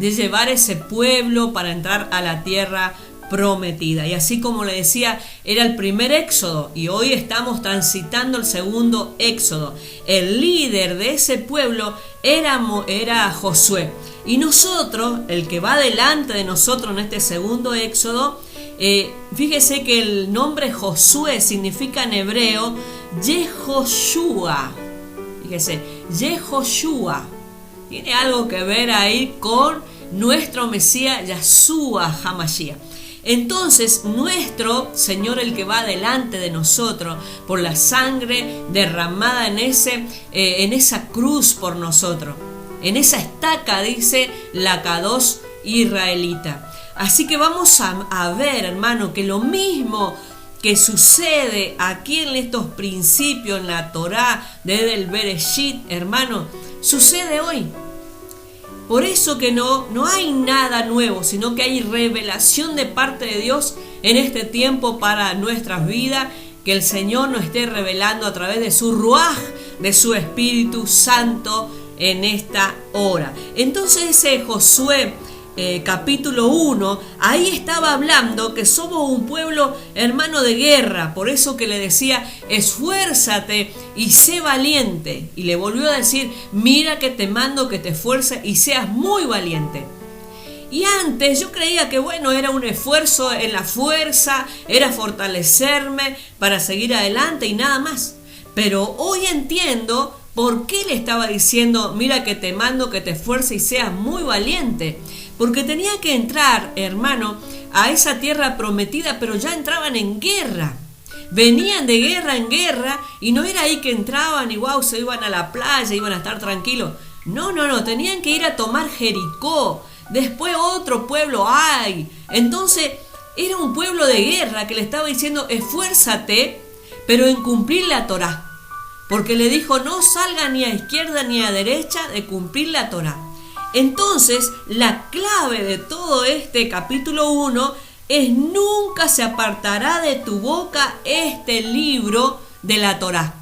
de llevar ese pueblo para entrar a la tierra prometida. Y así como le decía, era el primer éxodo y hoy estamos transitando el segundo éxodo. El líder de ese pueblo era Josué. Y nosotros, el que va delante de nosotros en este segundo éxodo, fíjese que el nombre Josué significa en hebreo Yehoshua. Fíjese, Yehoshua. Tiene algo que ver ahí con nuestro Mesías Yahshua HaMashiach. Entonces, nuestro Señor, el que va delante de nosotros, por la sangre derramada en esa cruz por nosotros, en esa estaca, dice la Kadosh israelita. Así que vamos a ver, hermano, que lo mismo que sucede aquí en estos principios, en la Torá, desde el Bereshit, hermano, sucede hoy. Por eso que no hay nada nuevo, sino que hay revelación de parte de Dios en este tiempo para nuestras vidas, que el Señor nos esté revelando a través de su Ruaj, de su Espíritu Santo en esta hora. Entonces ese Josué capítulo 1, ahí estaba hablando que somos un pueblo, hermano, de guerra. Por eso que le decía, esfuérzate y sé valiente. Y le volvió a decir, mira que te mando que te esfuerces y seas muy valiente. Y antes yo creía que bueno, era un esfuerzo en la fuerza, era fortalecerme para seguir adelante y nada más. Pero hoy entiendo por qué le estaba diciendo, mira que te mando que te esfuerces y seas muy valiente. Porque tenía que entrar, hermano, a esa tierra prometida, pero ya entraban en guerra. Venían de guerra en guerra y no era ahí que entraban y wow, se iban a la playa, iban a estar tranquilos. No, tenían que ir a tomar Jericó. Después otro pueblo hay. Entonces era un pueblo de guerra que le estaba diciendo, esfuérzate, pero en cumplir la Torá. Porque le dijo, no salga ni a izquierda ni a derecha de cumplir la Torá. Entonces, la clave de todo este capítulo 1 es nunca se apartará de tu boca este libro de la Torá.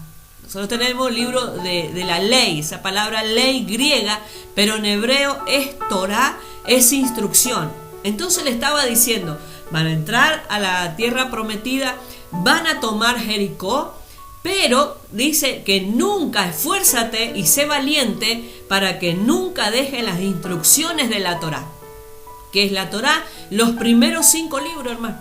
Nosotros tenemos el libro de la ley, esa palabra ley griega, pero en hebreo es Torá, es instrucción. Entonces le estaba diciendo, van a entrar a la tierra prometida, van a tomar Jericó, pero dice que nunca, esfuérzate y sé valiente para que nunca dejes las instrucciones de la Torá. ¿Qué es la Torá? Los primeros 5 libros, hermano.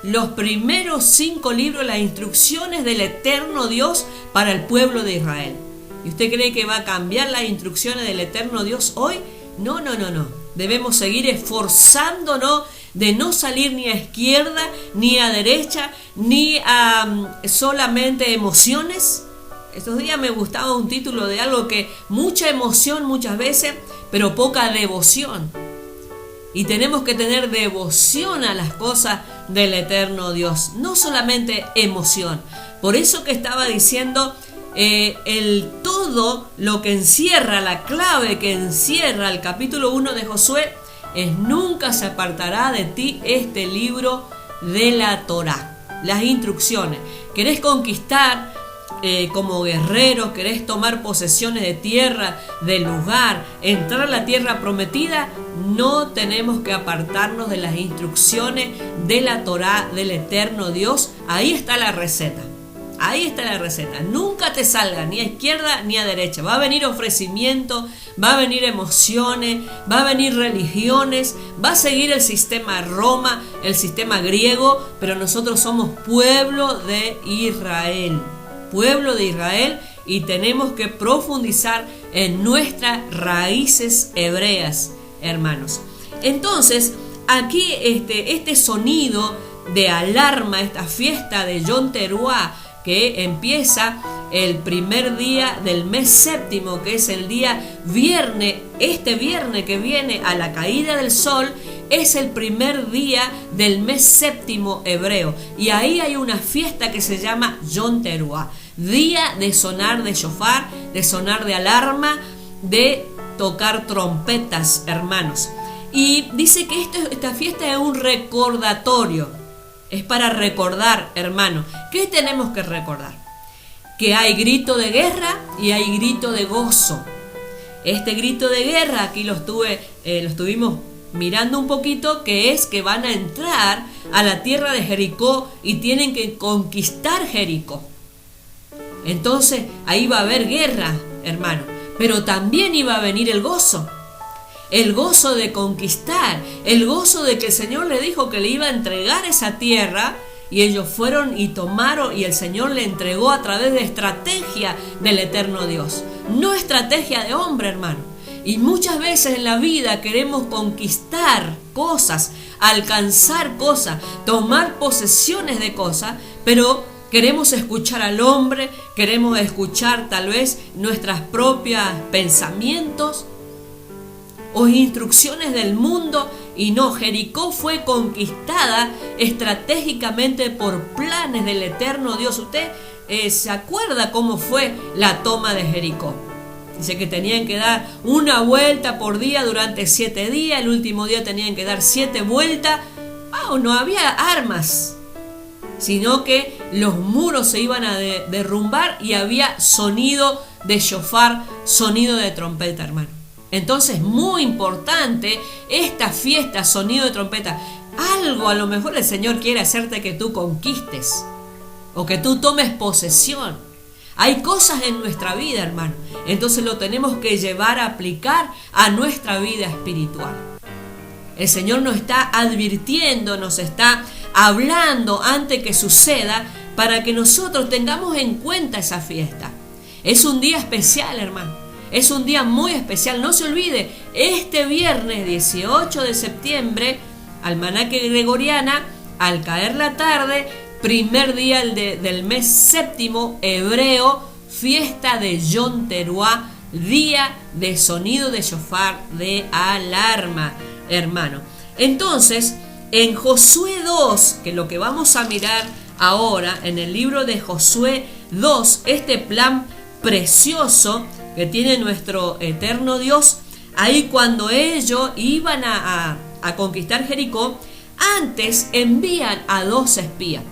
Los primeros 5 libros, las instrucciones del eterno Dios para el pueblo de Israel. ¿Y usted cree que va a cambiar las instrucciones del eterno Dios hoy? No. Debemos seguir esforzándonos de no salir ni a izquierda, ni a derecha, ni a solamente emociones. Estos días me gustaba un título de algo que mucha emoción muchas veces, pero poca devoción. Y tenemos que tener devoción a las cosas del eterno Dios, no solamente emoción. Por eso que estaba diciendo todo lo que encierra, la clave que encierra el capítulo 1 de Josué, es nunca se apartará de ti este libro de la Torá. Las instrucciones. ¿Querés conquistar como guerrero? ¿Querés tomar posesiones de tierra, del lugar, entrar a la tierra prometida? No tenemos que apartarnos de las instrucciones de la Torá del eterno Dios. Ahí está la receta. Ahí está la receta. Nunca te salga ni a izquierda ni a derecha. Va a venir ofrecimiento, va a venir emociones, va a venir religiones, va a seguir el sistema Roma, el sistema griego, pero nosotros somos pueblo de Israel. Pueblo de Israel, y tenemos que profundizar en nuestras raíces hebreas, hermanos. Entonces, aquí este sonido de alarma, esta fiesta de Yom Teruah, que empieza el primer día del mes séptimo, que es el día viernes. Este viernes que viene a la caída del sol es el primer día del mes séptimo hebreo. Y ahí hay una fiesta que se llama Yom Teruah. Día de sonar de shofar, de sonar de alarma, de tocar trompetas, hermanos. Y dice que esta fiesta es un recordatorio. Es para recordar, hermano. ¿Qué tenemos que recordar? Que hay grito de guerra y hay grito de gozo. este grito de guerra, aquí lo estuvimos mirando un poquito, que es que van a entrar a la tierra de Jericó y tienen que conquistar Jericó. Entonces ahí va a haber guerra, hermano, pero también iba a venir el gozo de conquistar, el gozo de que el Señor le dijo que le iba a entregar esa tierra, y ellos fueron y tomaron, y el Señor le entregó a través de estrategia del eterno Dios, no estrategia de hombre, hermano. Y muchas veces en la vida queremos conquistar cosas, alcanzar cosas, tomar posesiones de cosas, pero queremos escuchar al hombre, queremos escuchar tal vez nuestros propios pensamientos o instrucciones del mundo, y no, Jericó fue conquistada estratégicamente por planes del eterno Dios. ¿Usted se acuerda cómo fue la toma de Jericó? Dice que tenían que dar una vuelta por día durante 7 días, el último día tenían que dar 7 vueltas. No había armas, sino que los muros se iban a derrumbar y había sonido de shofar, sonido de trompeta, hermano. Entonces, muy importante esta fiesta, sonido de trompeta. Algo a lo mejor el Señor quiere hacerte que tú conquistes o que tú tomes posesión. Hay cosas en nuestra vida, hermano. Entonces lo tenemos que llevar a aplicar a nuestra vida espiritual. El Señor nos está advirtiendo, nos está hablando antes que suceda para que nosotros tengamos en cuenta esa fiesta. Es un día especial, hermano. Es un día muy especial. No se olvide, este viernes 18 de septiembre, almanaque gregoriana, al caer la tarde, primer día del mes séptimo hebreo, fiesta de Yom Teruah, día de sonido de shofar, de alarma, hermano. Entonces, en Josué 2, que es lo que vamos a mirar ahora, en el libro de Josué 2, este plan precioso que tiene nuestro eterno Dios, ahí cuando ellos iban a conquistar Jericó, antes envían a 2 espías.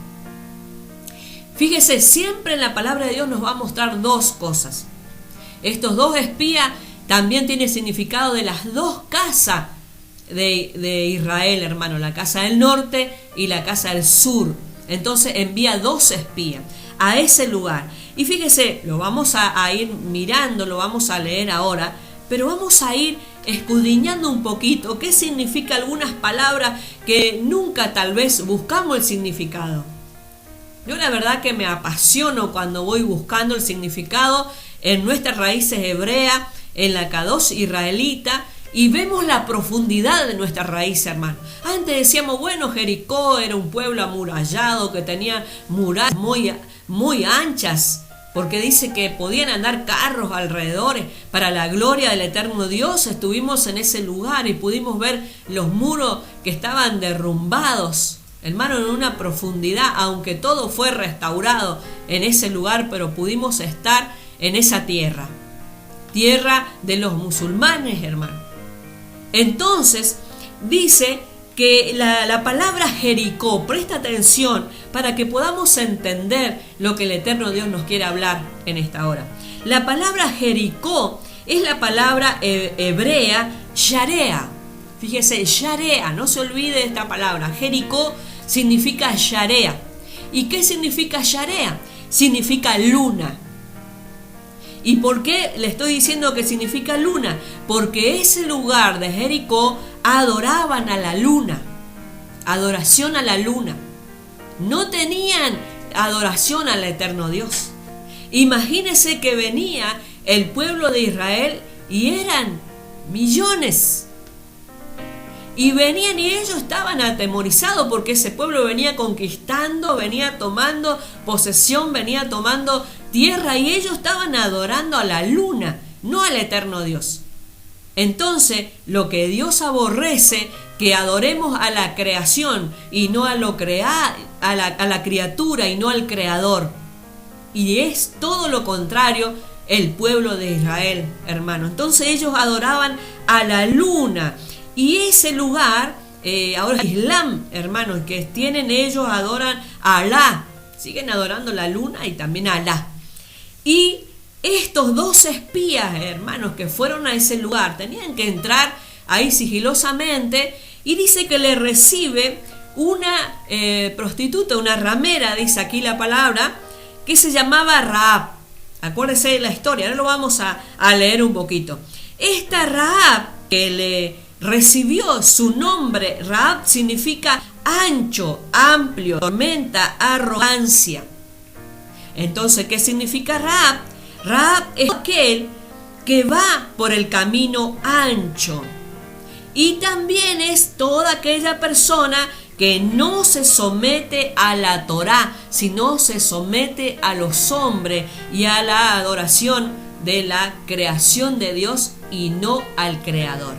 Fíjese, siempre en la palabra de Dios nos va a mostrar 2 cosas. Estos 2 espías también tienen significado de las 2 casas de Israel, hermano, la casa del norte y la casa del sur. Entonces envía 2 espías a ese lugar. Y fíjese, lo vamos a ir mirando, lo vamos a leer ahora, pero vamos a ir escudriñando un poquito qué significa algunas palabras que nunca tal vez buscamos el significado. Yo la verdad que me apasiono cuando voy buscando el significado en nuestras raíces hebreas, en la Kadosh israelita, y vemos la profundidad de nuestra raíz, hermano. Antes decíamos, bueno, Jericó era un pueblo amurallado que tenía murallas muy anchas, porque dice que podían andar carros alrededor. Para la gloria del eterno Dios estuvimos en ese lugar y pudimos ver los muros que estaban derrumbados, hermano, en una profundidad, aunque todo fue restaurado en ese lugar, pero pudimos estar en esa tierra de los musulmanes, hermano. Entonces dice que la palabra Jericó, presta atención para que podamos entender lo que el eterno Dios nos quiere hablar en esta hora. La palabra Jericó es la palabra hebrea Sharea. Fíjese, Sharea, no se olvide de esta palabra. Jericó significa Sharea. ¿Y qué significa Sharea? Significa luna. ¿Y por qué le estoy diciendo que significa luna? Porque ese lugar de Jericó adoraban a la luna, adoración a la luna. No tenían adoración al eterno Dios. Imagínense que venía el pueblo de Israel y eran millones. Y venían y ellos estaban atemorizados porque ese pueblo venía conquistando, venía tomando posesión, venía tomando tierra, y ellos estaban adorando a la luna, no al eterno Dios. Entonces, lo que Dios aborrece, que adoremos a la creación y no a lo a la criatura y no al creador. Y es todo lo contrario el pueblo de Israel, hermano. Entonces ellos adoraban a la luna. Y ese lugar, ahora Islam, hermanos, que tienen ellos, adoran a Alá. Siguen adorando la luna y también a Alá. Y estos 2 espías, hermanos, que fueron a ese lugar, tenían que entrar ahí sigilosamente, y dice que le recibe una prostituta, una ramera, dice aquí la palabra, que se llamaba Rahab. Acuérdense de la historia, ahora lo vamos a leer un poquito. Esta Rahab que le recibió su nombre, Rahab significa ancho, amplio, tormenta, arrogancia. Entonces, ¿qué significa Rahab? Rahab es aquel que va por el camino ancho. Y también es toda aquella persona que no se somete a la Torá, sino se somete a los hombres y a la adoración de la creación de Dios y no al Creador.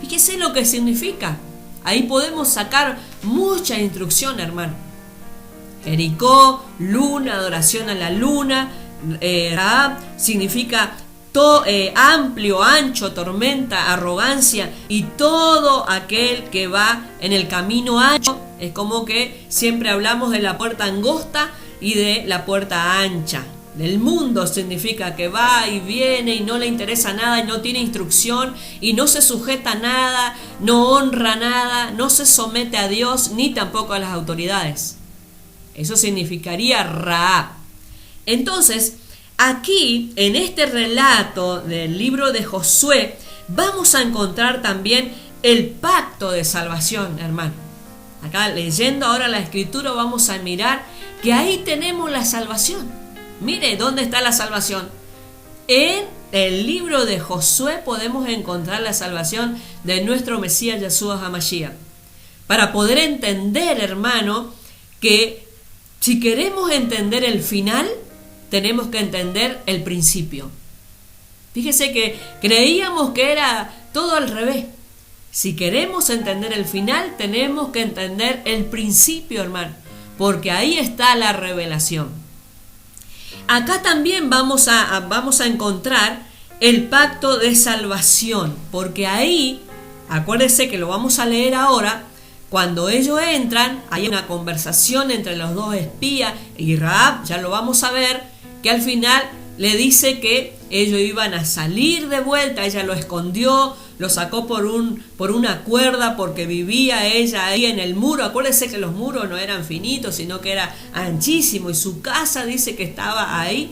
Fíjese lo que significa. Ahí podemos sacar mucha instrucción, hermano. Jericó, luna, adoración a la luna. Rahab significa amplio, ancho, tormenta, arrogancia, y todo aquel que va en el camino ancho. Es como que siempre hablamos de la puerta angosta y de la puerta ancha. Del mundo significa que va y viene y no le interesa nada y no tiene instrucción y no se sujeta a nada, no honra nada, no se somete a Dios ni tampoco a las autoridades. Eso significaría Rahab. Entonces, aquí, en este relato del libro de Josué, vamos a encontrar también el pacto de salvación, hermano. Acá, leyendo ahora la escritura, vamos a mirar que ahí tenemos la salvación. Mire, ¿dónde está la salvación? En el libro de Josué podemos encontrar la salvación de nuestro Mesías Yeshua HaMashiach. Para poder entender, hermano, que si queremos entender el final, tenemos que entender el principio. Fíjese que creíamos que era todo al revés. Si queremos entender el final, tenemos que entender el principio, hermano, porque ahí está la revelación. Acá también vamos a encontrar el pacto de salvación, porque ahí, acuérdense que lo vamos a leer ahora, cuando ellos entran, hay una conversación entre los 2 espías y Rahab, ya lo vamos a ver, que al final le dice que ellos iban a salir de vuelta, ella lo escondió, lo sacó por una cuerda porque vivía ella ahí en el muro. Acuérdense que los muros no eran finitos, sino que era anchísimo, y su casa dice que estaba ahí,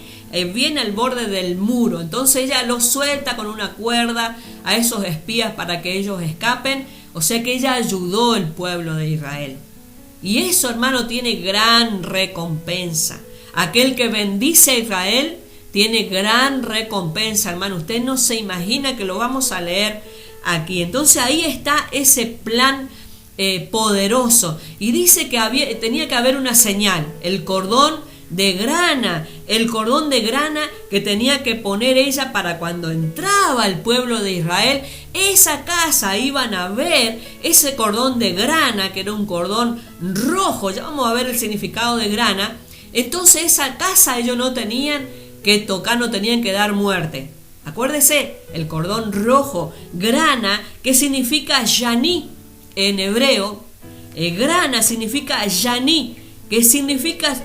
bien al borde del muro. Entonces ella los suelta con una cuerda a esos espías para que ellos escapen, o sea que ella ayudó al pueblo de Israel. Y eso, hermano, tiene gran recompensa. Aquel que bendice a Israel tiene gran recompensa, hermano. Usted no se imagina, que lo vamos a leer aquí. Entonces ahí está ese plan poderoso. Y dice que tenía que haber una señal, el cordón de grana que tenía que poner ella para cuando entraba el pueblo de Israel, esa casa iban a ver ese cordón de grana, que era un cordón rojo. Ya vamos a ver el significado de grana. Entonces esa casa ellos no tenían que tocar, no tenían que dar muerte. Acuérdese, el cordón rojo, grana, que significa yaní en hebreo. Grana significa yaní, que significa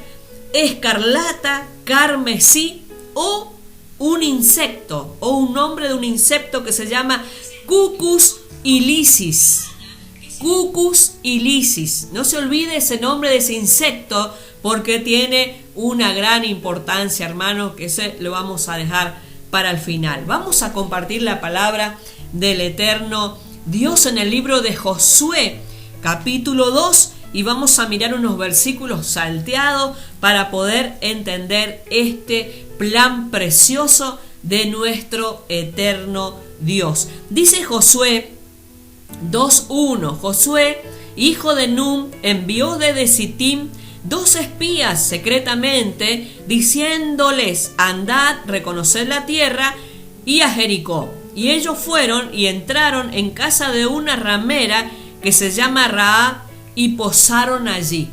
escarlata, carmesí, o un insecto, o un nombre de un insecto que se llama Cucus ilicis. Cucus ilicis. No se olvide ese nombre de ese insecto, porque tiene una gran importancia, hermano, que ese lo vamos a dejar para el final. Vamos a compartir la palabra del eterno Dios en el libro de Josué, capítulo 2, y vamos a mirar unos versículos salteados para poder entender este plan precioso de nuestro eterno Dios. Dice Josué 2:1, Josué, hijo de Nun, envió desde Sittim 2 espías secretamente, diciéndoles: andad, reconoced la tierra y a Jericó. Y ellos fueron y entraron en casa de una ramera que se llama Rahab y posaron allí.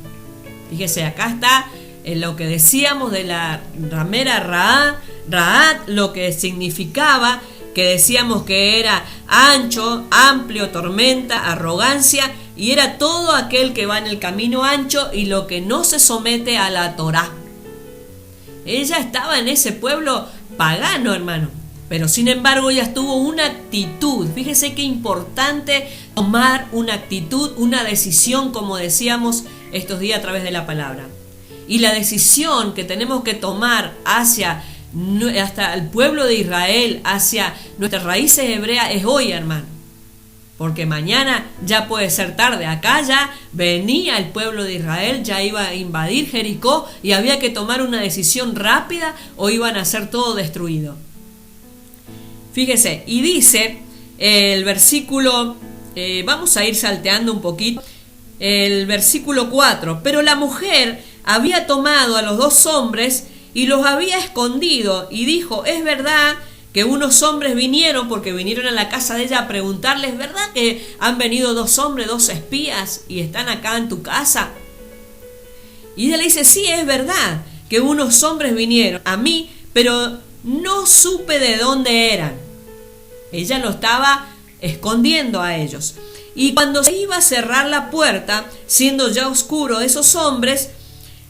Fíjese, acá está lo que decíamos de la ramera Rahab, lo que significaba, que decíamos que era ancho, amplio, tormenta, arrogancia, y era todo aquel que va en el camino ancho y lo que no se somete a la Torá. Ella estaba en ese pueblo pagano, hermano. Pero sin embargo ella tuvo una actitud. Fíjese qué importante tomar una actitud, una decisión, como decíamos estos días a través de la palabra. Y la decisión que tenemos que tomar hasta el pueblo de Israel, hacia nuestras raíces hebreas, es hoy, hermano. Porque mañana ya puede ser tarde. Acá ya venía el pueblo de Israel, ya iba a invadir Jericó y había que tomar una decisión rápida o iban a ser todo destruido. Fíjese, y dice el versículo, vamos a ir salteando un poquito, el versículo 4, pero la mujer había tomado a los 2 hombres y los había escondido y dijo, es verdad que unos hombres vinieron, porque vinieron a la casa de ella a preguntarles, ¿verdad que han venido 2 hombres, 2 espías y están acá en tu casa? Y ella le dice, sí, es verdad que unos hombres vinieron a mí, pero no supe de dónde eran. Ella lo estaba escondiendo a ellos. Y cuando se iba a cerrar la puerta, siendo ya oscuro, esos hombres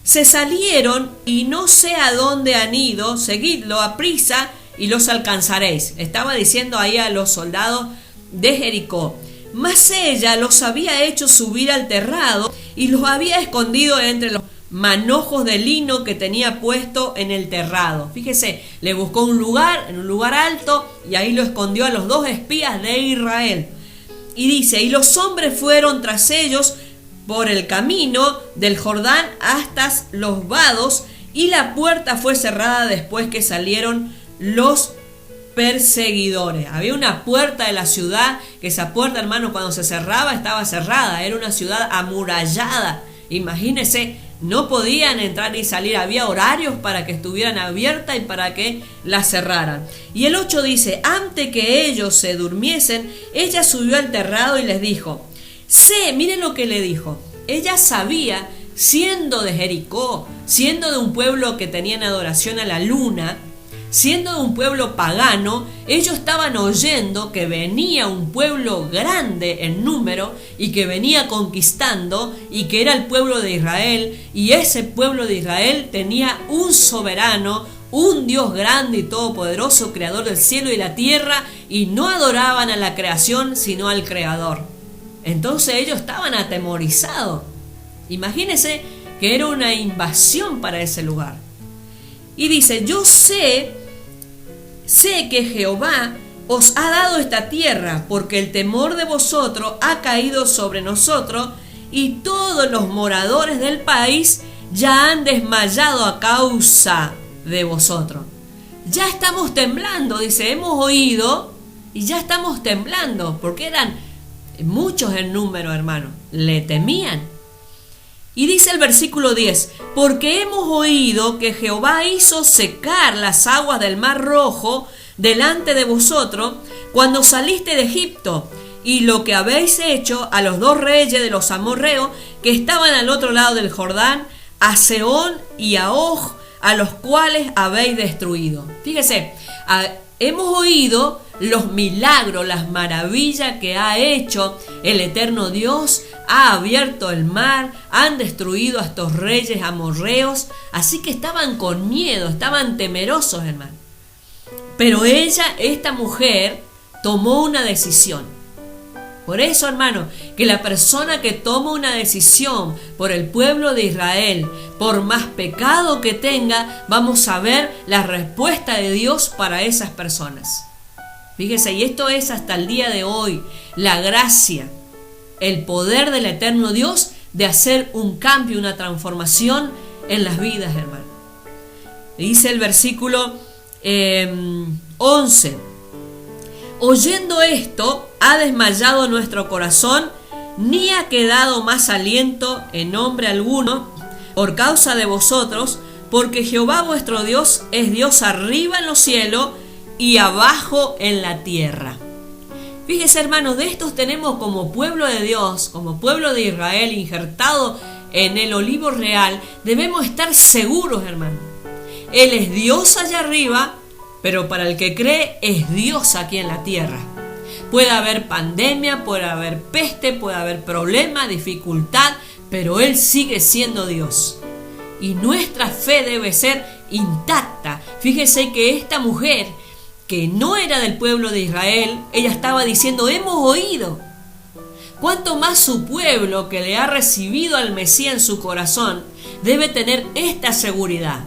se salieron y no sé a dónde han ido, seguidlo a prisa y los alcanzaréis. Estaba diciendo ahí a los soldados de Jericó. Mas ella los había hecho subir al terrado y los había escondido entre los manojos de lino que tenía puesto en el terrado. Fíjese, le buscó un lugar, en un lugar alto, y ahí lo escondió a los 2 espías de Israel. Y dice, y los hombres fueron tras ellos por el camino del Jordán hasta los vados, y la puerta fue cerrada después que salieron los perseguidores. Había una puerta de la ciudad, que esa puerta, hermano, cuando se cerraba estaba cerrada, era una ciudad amurallada. Imagínense, no podían entrar y salir, había horarios para que estuvieran abiertas y para que la cerraran. Y el 8 dice, antes que ellos se durmiesen, ella subió al terrado y les dijo, miren lo que le dijo, ella sabía, siendo de Jericó, siendo de un pueblo que tenían adoración a la luna, siendo de un pueblo pagano, ellos estaban oyendo que venía un pueblo grande en número y que venía conquistando y que era el pueblo de Israel, y ese pueblo de Israel tenía un soberano, un Dios grande y todopoderoso, creador del cielo y la tierra, y no adoraban a la creación sino al creador. Entonces ellos estaban atemorizados. Imagínense que era una invasión para ese lugar. Y dice, yo sé que Jehová os ha dado esta tierra, porque el temor de vosotros ha caído sobre nosotros, y todos los moradores del país ya han desmayado a causa de vosotros. Ya estamos temblando, dice, hemos oído y ya estamos temblando, porque eran muchos en número, hermano, le temían. Y dice el versículo 10, porque hemos oído que Jehová hizo secar las aguas del mar rojo delante de vosotros cuando saliste de Egipto, y lo que habéis hecho a los 2 reyes de los amorreos que estaban al otro lado del Jordán, a Sehón y a Og, a los cuales habéis destruido. Fíjese, hemos oído los milagros, las maravillas que ha hecho el eterno Dios. Ha abierto el mar, han destruido a estos reyes amorreos, así que estaban con miedo, estaban temerosos, hermano. Pero esta mujer, tomó una decisión. Por eso, hermano, que la persona que toma una decisión por el pueblo de Israel, por más pecado que tenga, vamos a ver la respuesta de Dios para esas personas. Fíjese, y esto es hasta el día de hoy, la gracia, el poder del eterno Dios de hacer un cambio, una transformación en las vidas, hermano. Dice el versículo 11, oyendo esto, ha desmayado nuestro corazón, ni ha quedado más aliento en hombre alguno por causa de vosotros, porque Jehová vuestro Dios es Dios arriba en los cielos y abajo en la tierra. Fíjese, hermanos, de estos tenemos como pueblo de Dios, como pueblo de Israel injertado en el olivo real, debemos estar seguros, hermano. Él es Dios allá arriba, pero para el que cree es Dios aquí en la tierra. Puede haber pandemia, puede haber peste, puede haber problema, dificultad, pero Él sigue siendo Dios. Y nuestra fe debe ser intacta. Fíjese que esta mujer, que no era del pueblo de Israel, ella estaba diciendo, hemos oído. Cuánto más su pueblo, que le ha recibido al Mesías en su corazón, debe tener esta seguridad.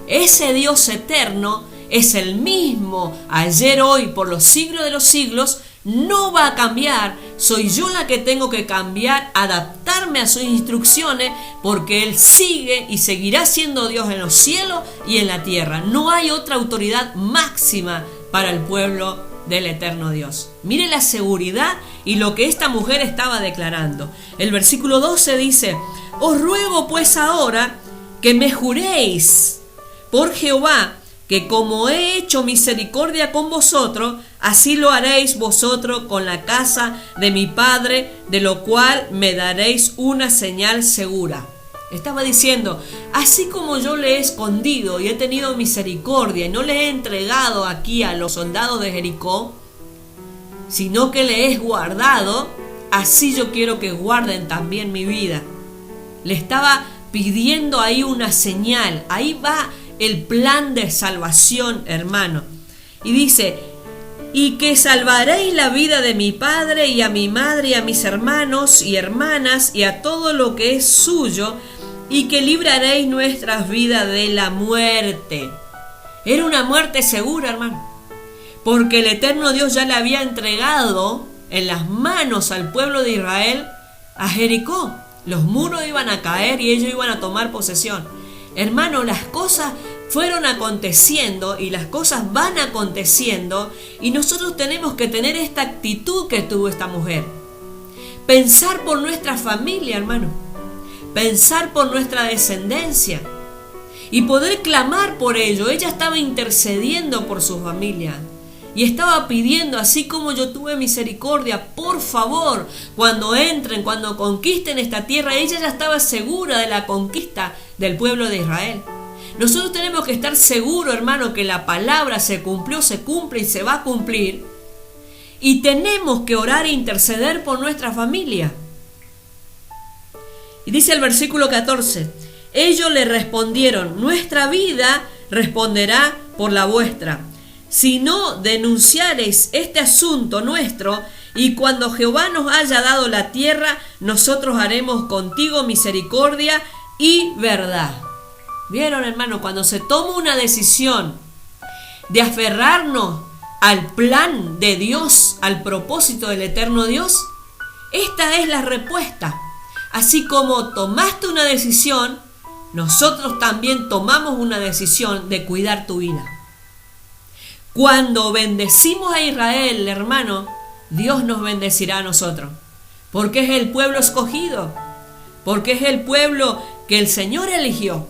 Ese Dios eterno es el mismo ayer, hoy, por los siglos de los siglos. No va a cambiar. Soy yo la que tengo que cambiar, adaptarme a sus instrucciones, porque Él sigue y seguirá siendo Dios en los cielos y en la tierra. No hay otra autoridad máxima para el pueblo del eterno Dios. Mire la seguridad y lo que esta mujer estaba declarando. El versículo 12 dice: os ruego pues ahora que me juréis por Jehová, que como he hecho misericordia con vosotros, así lo haréis vosotros con la casa de mi padre, de lo cual me daréis una señal segura. Estaba diciendo, así como yo le he escondido y he tenido misericordia y no le he entregado aquí a los soldados de Jericó, sino que le he guardado, así yo quiero que guarden también mi vida. Le estaba pidiendo ahí una señal. Ahí va el plan de salvación, hermano. Y dice, y que salvaréis la vida de mi padre y a mi madre y a mis hermanos y hermanas y a todo lo que es suyo, y que libraréis nuestras vidas de la muerte. Era una muerte segura, hermano, porque el eterno Dios ya le había entregado en las manos al pueblo de Israel a Jericó. Los muros iban a caer y ellos iban a tomar posesión. Hermano, las cosas fueron aconteciendo y las cosas van aconteciendo, y nosotros tenemos que tener esta actitud que tuvo esta mujer. Pensar por nuestra familia, hermano. Pensar por nuestra descendencia y poder clamar por ello. Ella estaba intercediendo por su familia y estaba pidiendo, así como yo tuve misericordia, por favor, cuando entren, cuando conquisten esta tierra. Ella ya estaba segura de la conquista del pueblo de Israel. Nosotros tenemos que estar seguros, hermano, que la palabra se cumplió, se cumple y se va a cumplir. Y tenemos que orar e interceder por nuestra familia. Y dice el versículo 14, ellos le respondieron, nuestra vida responderá por la vuestra, si no denunciareis este asunto nuestro, y cuando Jehová nos haya dado la tierra, nosotros haremos contigo misericordia y verdad. ¿Vieron, hermano? Cuando se toma una decisión de aferrarnos al plan de Dios, al propósito del eterno Dios, esta es la respuesta. Así como tomaste una decisión, nosotros también tomamos una decisión de cuidar tu vida. Cuando bendecimos a Israel, hermano, Dios nos bendecirá a nosotros, porque es el pueblo escogido, porque es el pueblo que el Señor eligió.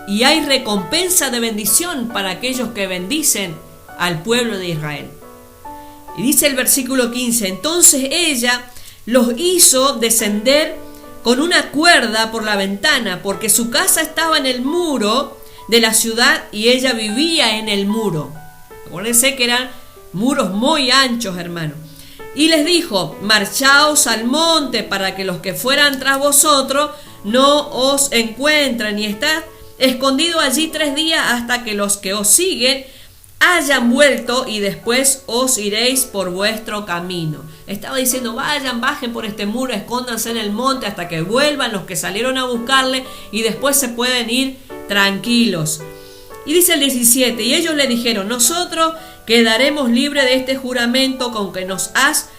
Y hay recompensa de bendición para aquellos que bendicen al pueblo de Israel. Y dice el versículo 15, entonces ella los hizo descender con una cuerda por la ventana, porque su casa estaba en el muro de la ciudad y ella vivía en el muro. Acuérdense que eran muros muy anchos, hermano. Y les dijo, marchaos al monte para que los que fueran tras vosotros no os encuentren, y estad escondido allí 3 días hasta que los que os siguen hayan vuelto, y después os iréis por vuestro camino. Estaba diciendo, vayan, bajen por este muro, escóndanse en el monte hasta que vuelvan los que salieron a buscarle, y después se pueden ir tranquilos. Y dice el 17, y ellos le dijeron, nosotros quedaremos libres de este juramento con que nos has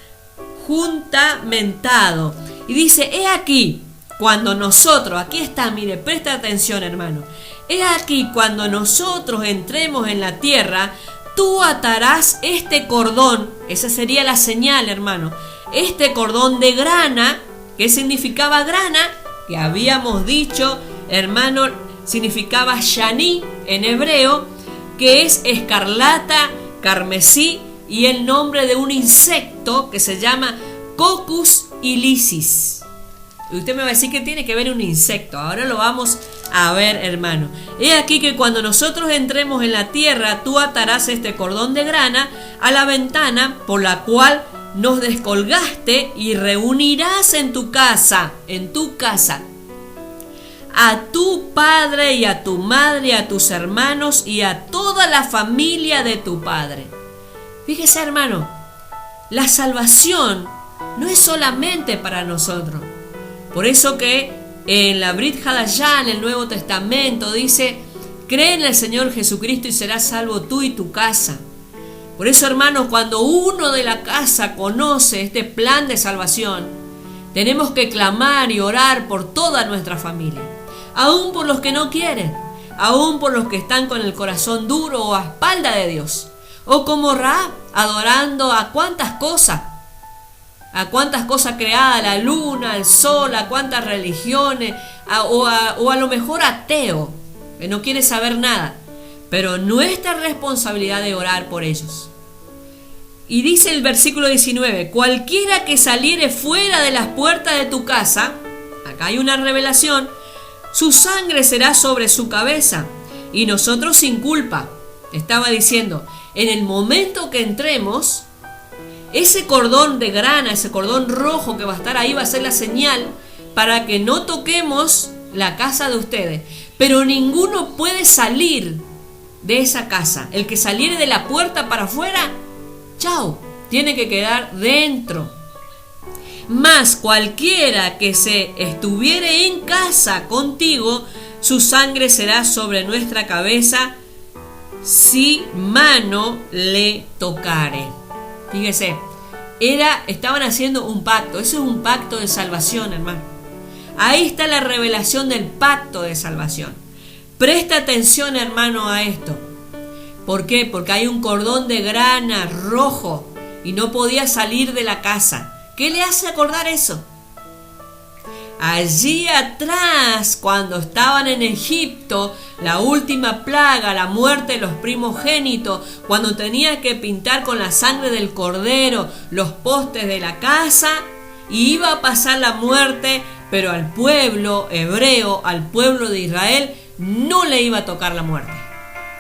juntamentado. Y dice, he aquí, cuando nosotros, aquí está, mire, presta atención, hermano. He aquí, cuando nosotros entremos en la tierra, tú atarás este cordón, esa sería la señal, hermano, este cordón de grana. ¿Qué significaba grana? Que habíamos dicho, hermano, significaba shaní en hebreo, que es escarlata, carmesí, y el nombre de un insecto que se llama Coccus ilicis. Y usted me va a decir que tiene que ver un insecto. Ahora lo vamos a ver, hermano. He aquí que cuando nosotros entremos en la tierra, tú atarás este cordón de grana a la ventana por la cual nos descolgaste, y reunirás en tu casa, a tu padre y a tu madre, a tus hermanos y a toda la familia de tu padre. Fíjese, hermano, la salvación no es solamente para nosotros. Por eso que en la Brit Hadashah, en el Nuevo Testamento, dice: cree en el Señor Jesucristo y serás salvo tú y tu casa. Por eso, hermanos, cuando uno de la casa conoce este plan de salvación, tenemos que clamar y orar por toda nuestra familia, aún por los que no quieren, aún por los que están con el corazón duro o a espalda de Dios, o como Rahab, adorando a cuántas cosas creadas, la luna, el sol, a cuántas religiones, o a lo mejor ateo, que no quiere saber nada. Pero nuestra responsabilidad de orar por ellos. Y dice el versículo 19: cualquiera que saliere fuera de las puertas de tu casa, acá hay una revelación, su sangre será sobre su cabeza, y nosotros sin culpa. Estaba diciendo, en el momento que entremos, ese cordón de grana, ese cordón rojo que va a estar ahí, va a ser la señal para que no toquemos la casa de ustedes. Pero ninguno puede salir de esa casa. El que saliere de la puerta para afuera, chao, tiene que quedar dentro. Mas cualquiera que se estuviere en casa contigo, su sangre será sobre nuestra cabeza si mano le tocare. Fíjese, estaban haciendo un pacto. Eso es un pacto de salvación, hermano. Ahí está la revelación del pacto de salvación. Presta atención, hermano, a esto. ¿Por qué? Porque hay un cordón de grana rojo y no podía salir de la casa. ¿Qué le hace acordar eso? Allí atrás, cuando estaban en Egipto, la última plaga, la muerte de los primogénitos, cuando tenía que pintar con la sangre del cordero los postes de la casa, y iba a pasar la muerte, pero al pueblo hebreo, al pueblo de Israel, no le iba a tocar la muerte.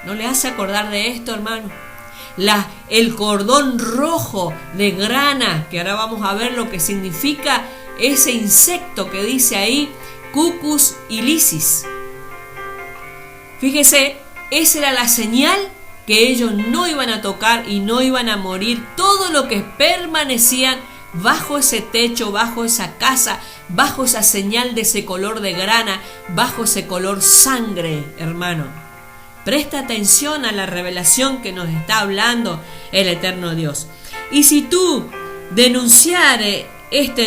¿No le hace acordar de esto, hermano? El cordón rojo de grana, que ahora vamos a ver lo que significa ese insecto que dice ahí, Cucus ilicis. Fíjese, esa era la señal que ellos no iban a tocar y no iban a morir. Todo lo que permanecían bajo ese techo, bajo esa casa, bajo esa señal de ese color de grana, bajo ese color sangre, hermano. Presta atención a la revelación que nos está hablando el eterno Dios. Y si tú denunciares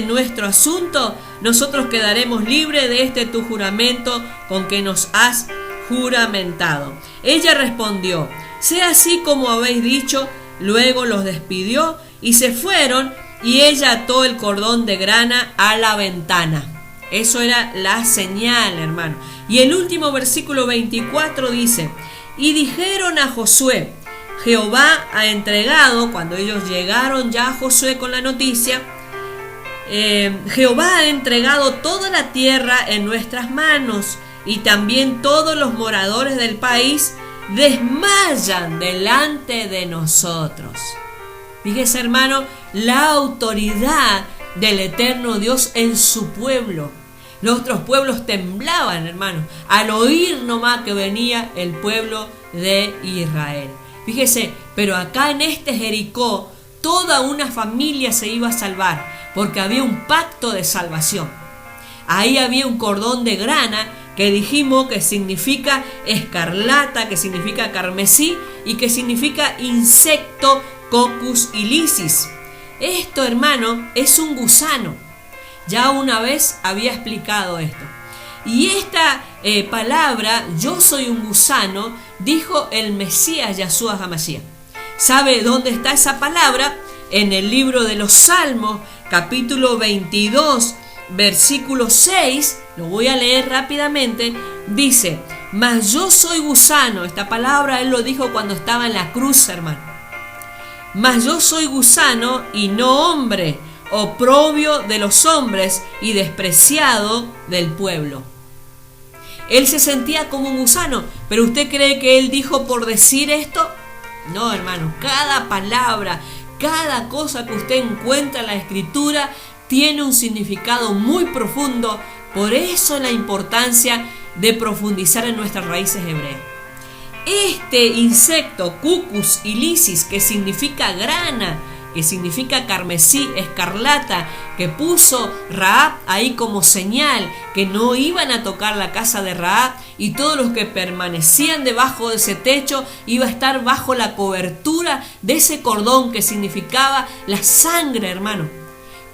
nuestro asunto, nosotros quedaremos libres de tu juramento con que nos has juramentado. Ella respondió: sea así como habéis dicho. Luego los despidió y se fueron, y ella ató el cordón de grana a la ventana. Eso era la señal, hermano. Y el último versículo 24 dice: y dijeron a Josué: Jehová ha entregado, cuando ellos llegaron ya a Josué con la noticia, Jehová ha entregado toda la tierra en nuestras manos, y también todos los moradores del país desmayan delante de nosotros. Fíjese, hermano, la autoridad del eterno Dios en su pueblo. Los otros pueblos temblaban, hermano, al oír nomás que venía el pueblo de Israel. Fíjese, pero acá en Jericó, toda una familia se iba a salvar, porque había un pacto de salvación. Ahí había un cordón de grana que dijimos que significa escarlata, que significa carmesí y que significa insecto, Cucus ilicis. Esto, hermano, es un gusano. Ya una vez había explicado esto. Y esta palabra, yo soy un gusano, dijo el Mesías Yahshua HaMashiach. ¿Sabe dónde está esa palabra? En el libro de los Salmos, capítulo 22, versículo 6, lo voy a leer rápidamente, dice: mas yo soy gusano. Esta palabra él lo dijo cuando estaba en la cruz, hermano. Mas yo soy gusano y no hombre, oprobio de los hombres y despreciado del pueblo. Él se sentía como un gusano, pero ¿usted cree que él dijo por decir esto? No, hermano, cada palabra, cada cosa que usted encuentra en la Escritura tiene un significado muy profundo Por eso la importancia de profundizar en nuestras raíces hebreas. Este insecto, Cucus ilicis, que significa grana, que significa carmesí, escarlata, que puso Rahab ahí como señal, que no iban a tocar la casa de Rahab, y todos los que permanecían debajo de ese techo iba a estar bajo la cobertura de ese cordón que significaba la sangre, hermano.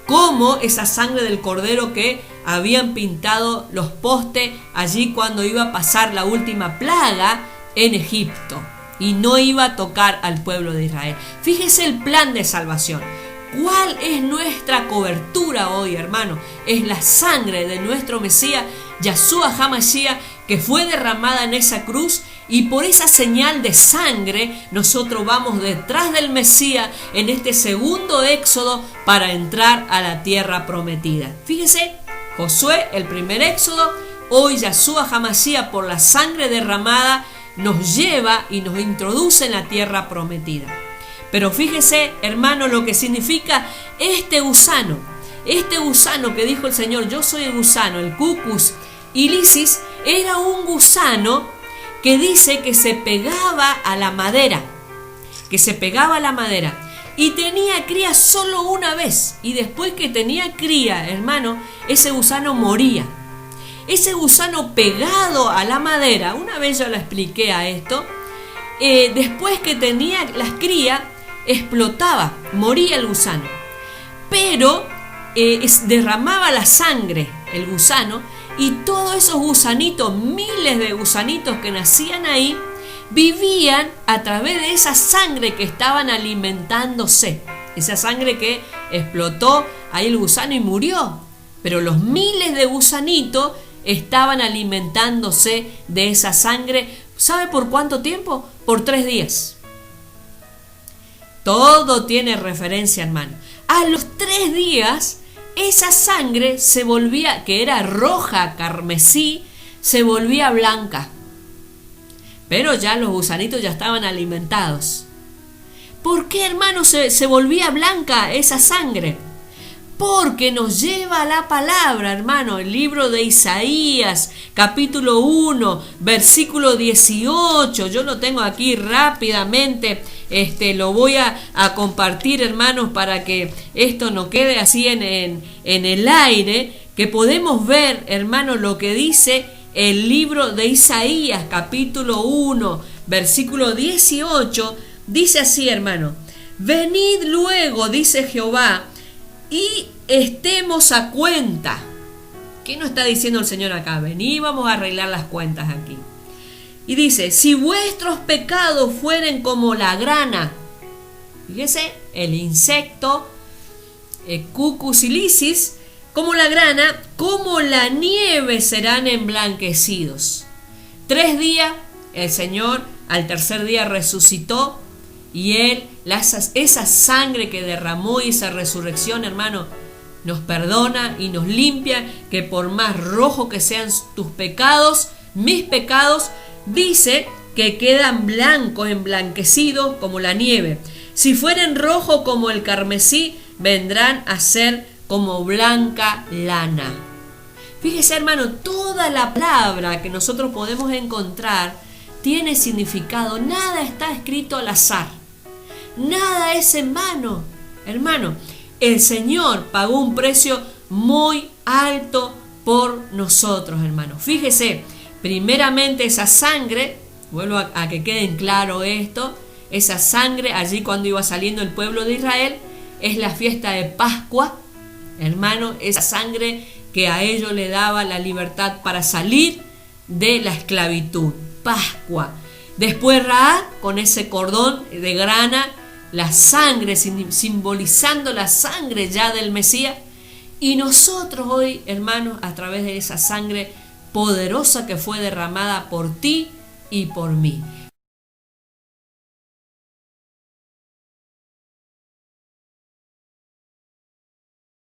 Como esa sangre del cordero que habían pintado los postes allí cuando iba a pasar la última plaga en Egipto y no iba a tocar al pueblo de Israel. Fíjese el plan de salvación. ¿Cuál es nuestra cobertura hoy, hermano? Es la sangre de nuestro Mesías, Yahshua HaMashiach, que fue derramada en esa cruz, y por esa señal de sangre nosotros vamos detrás del Mesías en este segundo éxodo para entrar a la tierra prometida. Fíjese, Josué, el primer éxodo, hoy Yahshua HaMashiach, por la sangre derramada, nos lleva y nos introduce en la tierra prometida. Pero fíjese, hermano, lo que significa este gusano que dijo el Señor, yo soy el gusano, el Cucus ilicis, era un gusano que dice que se pegaba a la madera, y tenía cría solo una vez, y después que tenía cría, hermano, ese gusano moría. Ese gusano pegado a la madera, una vez yo le expliqué a esto, después que tenía las crías, explotaba, moría el gusano. Pero derramaba la sangre el gusano, y todos esos gusanitos, miles de gusanitos que nacían ahí, vivían a través de esa sangre que estaban alimentándose. Esa sangre que explotó ahí el gusano y murió. Pero los miles de gusanitos estaban alimentándose de esa sangre. ¿Sabe por cuánto tiempo? Por 3 días. Todo tiene referencia, hermano. A los 3 días, esa sangre se volvía, que era roja, carmesí, se volvía blanca. Pero ya los gusanitos ya estaban alimentados. ¿Por qué, hermano, se volvía blanca esa sangre? Porque nos lleva a la palabra, hermano, el libro de Isaías, capítulo 1, versículo 18. Yo lo tengo aquí rápidamente, lo voy a compartir, hermanos, para que esto no quede así en el aire, que podemos ver, hermano, lo que dice el libro de Isaías, capítulo 1, versículo 18. Dice así, hermano: venid luego, dice Jehová, y estemos a cuenta. ¿Qué nos está diciendo el Señor acá? Vení, vamos a arreglar las cuentas aquí. Y dice: si vuestros pecados fueren como la grana, fíjese, el insecto, Cucus ilicis, como la grana, como la nieve serán emblanquecidos. 3 días, el Señor al tercer día resucitó, y Él, esa sangre que derramó y esa resurrección, hermano, nos perdona y nos limpia, que por más rojo que sean tus pecados, mis pecados, dice que quedan blancos, emblanquecidos como la nieve. Si fueren rojos como el carmesí, vendrán a ser como blanca lana. Fíjese, hermano, toda la palabra que nosotros podemos encontrar tiene significado. Nada está escrito al azar. Nada es en vano, hermano. El Señor pagó un precio muy alto por nosotros, hermano. Fíjese, primeramente esa sangre, vuelvo a que queden claro esto, esa sangre allí cuando iba saliendo el pueblo de Israel, es la fiesta de Pascua, hermano, esa sangre que a ellos le daba la libertad para salir de la esclavitud. Pascua. Después Rahab, con ese cordón de grana, la sangre, simbolizando la sangre ya del Mesías. Y nosotros hoy, hermanos, a través de esa sangre poderosa que fue derramada por ti y por mí.